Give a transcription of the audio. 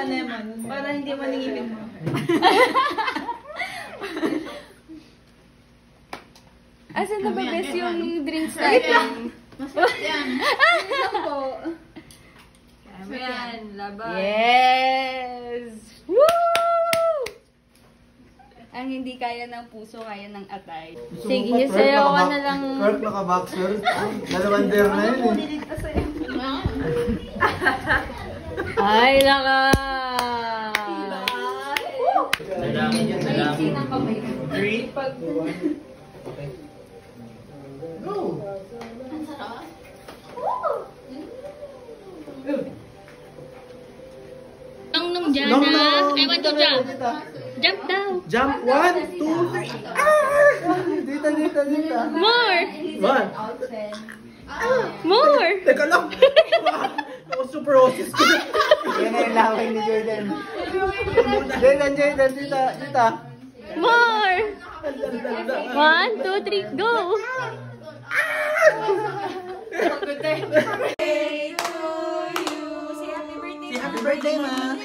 lemon. Para hindi maningipin mo. Asan na ba best yung drinks natin? Masarap yan. Ano po? Yan, laban. Yes! Woo! Ang hindi kaya ng puso, kaya ng atay. Sige, sayaw ka na lang. Kurt, naka-boxer. Dalawander na yun eh. Ay, naka! Dalangin yan, dalangin. 3, 2, 1. Go! Ang sarap. Nung Jana, I want to jump. Jump daw. Jump, 1, 2, 3. Dita, dita, dita. More! 1. More! Teka lang. Osteoporosis ko. Yan na yung laway ni Jordan. Jordan, Jordan, dita, dita. More! 1, 2, 3, go! Happy birthday to you. Say happy birthday. Happy birthday, ma.